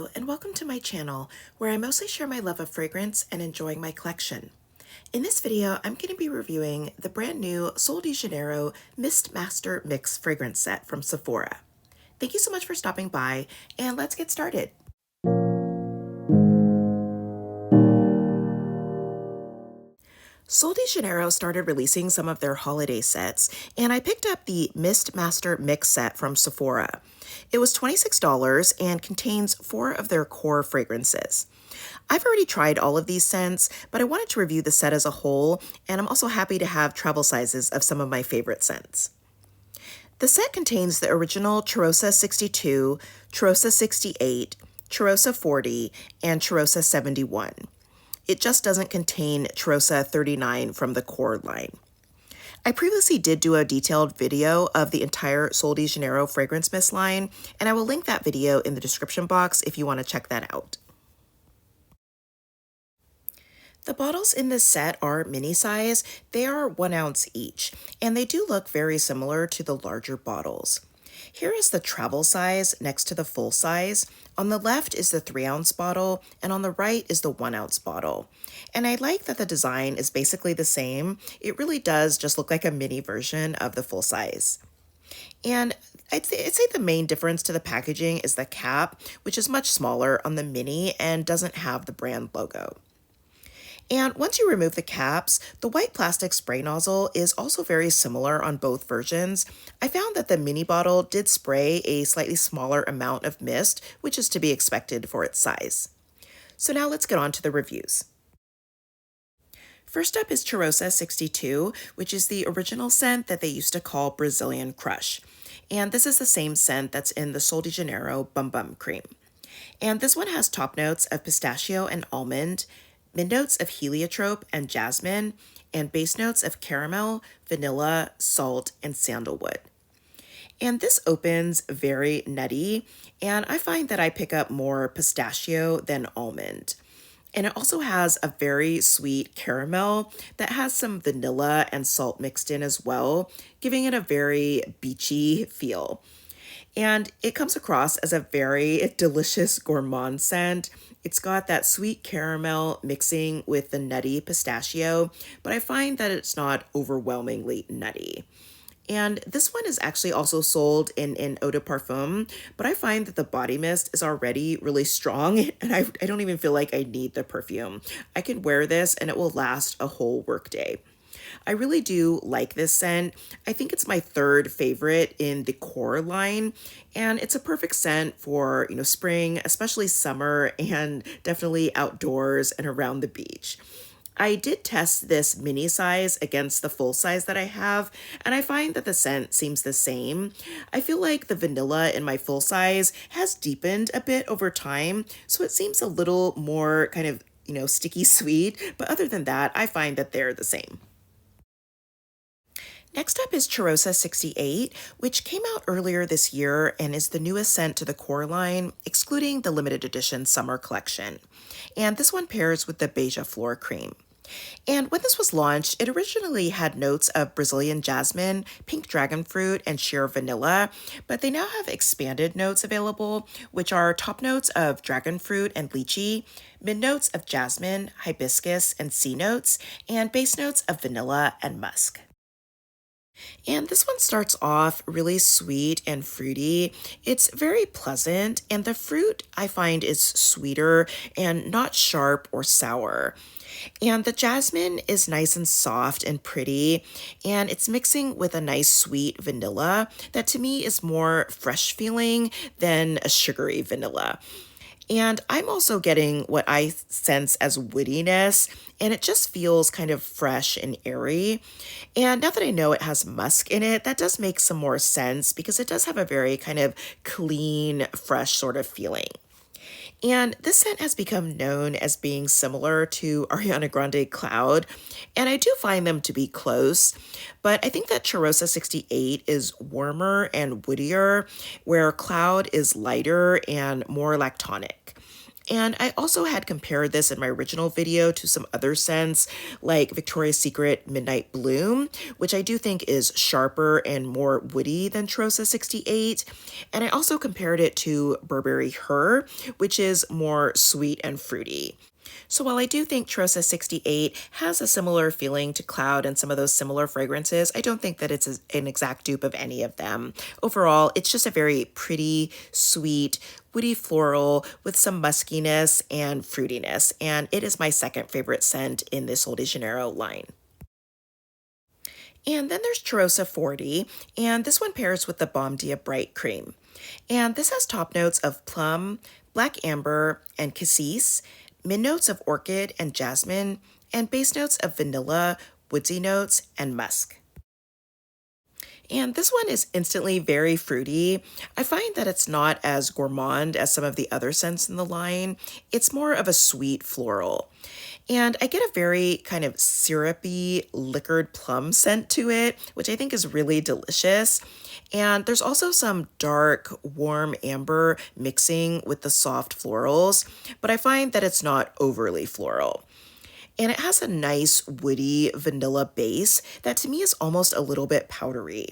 Hello, and welcome to my channel, where I mostly share my love of fragrance and enjoying my collection. In this video, I'm going to be reviewing the brand new Sol de Janeiro Mist Master Mix fragrance set from Sephora. Thank you so much for stopping by, and let's get started. Sol de Janeiro started releasing some of their holiday sets, and I picked up the Mist Master Mix set from Sephora. It was $26 and contains 4 of their core fragrances. I've already tried all of these scents, but I wanted to review the set as a whole, and I'm also happy to have travel sizes of some of my favorite scents. The set contains the original Cheirosa 62, Cheirosa 68, Cheirosa 40, and Cheirosa 71. It just doesn't contain Cheirosa 39 from the core line. I previously did do a detailed video of the entire Sol de Janeiro fragrance mist line, and I will link that video in the description box if you want to check that out. The bottles in this set are mini size. They are 1 ounce each, and they do look very similar to the larger bottles. Here is the travel size next to the full size. On the left is the 3 ounce bottle, and on the right is the 1 ounce bottle. And I like that the design is basically the same. It really does just look like a mini version of the full size. And I'd say the main difference to the packaging is the cap, which is much smaller on the mini and doesn't have the brand logo. And once you remove the caps, the white plastic spray nozzle is also very similar on both versions. I found that the mini bottle did spray a slightly smaller amount of mist, which is to be expected for its size. So now let's get on to the reviews. First up is Cheirosa 62, which is the original scent that they used to call Brazilian Crush. And this is the same scent that's in the Sol de Janeiro Bum Bum Cream. And this one has top notes of pistachio and almond, mid notes of heliotrope and jasmine, and base notes of caramel, vanilla, salt, and sandalwood. And this opens very nutty, and I find that I pick up more pistachio than almond. And it also has a very sweet caramel that has some vanilla and salt mixed in as well, giving it a very beachy feel. And it comes across as a very delicious gourmand scent. It's got that sweet caramel mixing with the nutty pistachio, but I find that it's not overwhelmingly nutty. And this one is actually also sold in an eau de parfum, but I find that the body mist is already really strong, and I don't even feel like I need the perfume. I can wear this and it will last a whole workday. I really do like this scent. I think it's my 3rd favorite in the core line, and it's a perfect scent for, spring, especially summer, and definitely outdoors and around the beach. I did test this mini size against the full size that I have, and I find that the scent seems the same. I feel like the vanilla in my full size has deepened a bit over time, so it seems a little more kind of, sticky sweet, but other than that, I find that they're the same. Next up is Cheirosa 68, which came out earlier this year and is the newest scent to the core line, excluding the limited edition summer collection. And this one pairs with the Beija Flor cream. And when this was launched, it originally had notes of Brazilian jasmine, pink dragon fruit, and sheer vanilla, but they now have expanded notes available, which are top notes of dragon fruit and lychee, mid notes of jasmine, hibiscus, and sea notes, and base notes of vanilla and musk. And this one starts off really sweet and fruity. It's very pleasant, and the fruit I find is sweeter and not sharp or sour. And the jasmine is nice and soft and pretty, and it's mixing with a nice sweet vanilla that to me is more fresh feeling than a sugary vanilla. And I'm also getting what I sense as woodiness, and it just feels kind of fresh and airy. And now that I know it has musk in it, that does make some more sense because it does have a very kind of clean, fresh sort of feeling. And this scent has become known as being similar to Ariana Grande Cloud, and I do find them to be close, but I think that Cheirosa 68 is warmer and woodier, where Cloud is lighter and more lactonic. And I also had compared this in my original video to some other scents like Victoria's Secret Midnight Bloom, which I do think is sharper and more woody than Cheirosa 68. And I also compared it to Burberry Her, which is more sweet and fruity. So while I do think Cheirosa 68 has a similar feeling to Cloud and some of those similar fragrances, I don't think that it's an exact dupe of any of them. Overall, it's just a very pretty, sweet, woody floral with some muskiness and fruitiness, and it is my second favorite scent in the Sol de Janeiro line. And then there's Cheirosa 40, and this one pairs with the Baume Dia Bright Cream. And this has top notes of plum, black amber, and cassis, mid notes of orchid and jasmine, and base notes of vanilla, woodsy notes, and musk. And this one is instantly very fruity. I find that it's not as gourmand as some of the other scents in the line. It's more of a sweet floral. And I get a very kind of syrupy, liquored plum scent to it, which I think is really delicious. And there's also some dark, warm amber mixing with the soft florals, but I find that it's not overly floral. And it has a nice woody vanilla base that to me is almost a little bit powdery.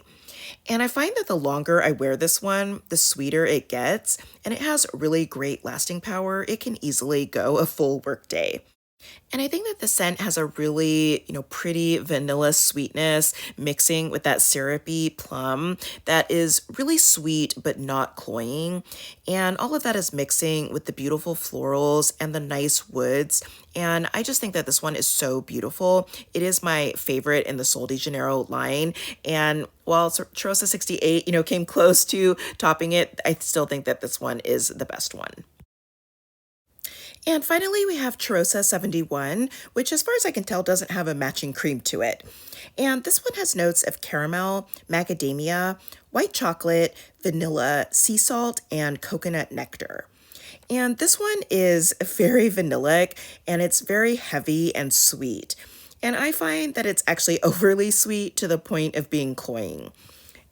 And I find that the longer I wear this one, the sweeter it gets, and it has really great lasting power. It can easily go a full workday. And I think that the scent has a really, pretty vanilla sweetness mixing with that syrupy plum that is really sweet but not cloying. And all of that is mixing with the beautiful florals and the nice woods. And I just think that this one is so beautiful. It is my favorite in the Sol de Janeiro line. And while Cheirosa 68, came close to topping it, I still think that this one is the best one. And finally, we have Cheirosa 71, which as far as I can tell doesn't have a matching cream to it. And this one has notes of caramel, macadamia, white chocolate, vanilla, sea salt, and coconut nectar. And this one is very vanillic and it's very heavy and sweet. And I find that it's actually overly sweet to the point of being cloying.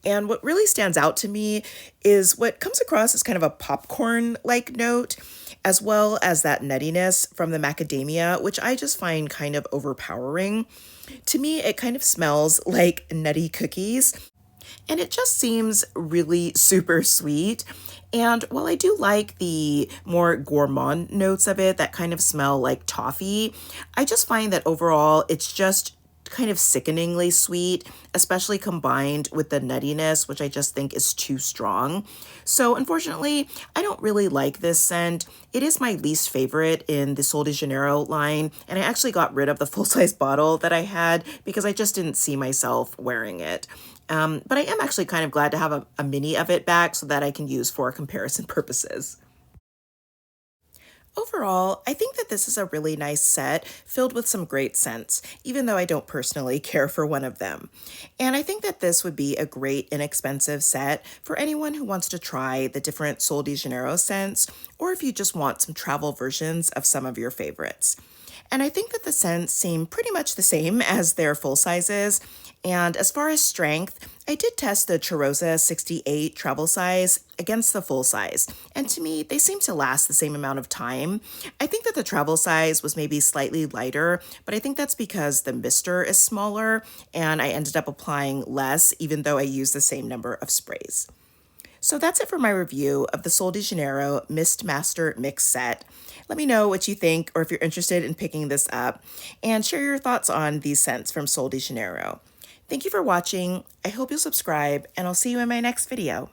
And what really stands out to me is what comes across as kind of a popcorn-like note, as well as that nuttiness from the macadamia, which I just find kind of overpowering. To me, it kind of smells like nutty cookies, and it just seems really super sweet. And while I do like the more gourmand notes of it that kind of smell like toffee, I just find that overall it's just kind of sickeningly sweet, especially combined with the nuttiness, which I just think is too strong. So unfortunately, I don't really like this scent. It is my least favorite in the Sol de Janeiro line, and I actually got rid of the full-size bottle that I had because I just didn't see myself wearing it. But I am actually kind of glad to have a mini of it back so that I can use for comparison purposes. Overall, I think that this is a really nice set filled with some great scents, even though I don't personally care for one of them. And I think that this would be a great inexpensive set for anyone who wants to try the different Sol de Janeiro scents, or if you just want some travel versions of some of your favorites. And I think that the scents seem pretty much the same as their full sizes. And as far as strength, I did test the Cheirosa 68 travel size against the full size, and to me, they seem to last the same amount of time. I think that the travel size was maybe slightly lighter, but I think that's because the mister is smaller, and I ended up applying less, even though I used the same number of sprays. So that's it for my review of the Sol de Janeiro Mist Master Mix Set. Let me know what you think, or if you're interested in picking this up, and share your thoughts on these scents from Sol de Janeiro. Thank you for watching. I hope you'll subscribe, and I'll see you in my next video.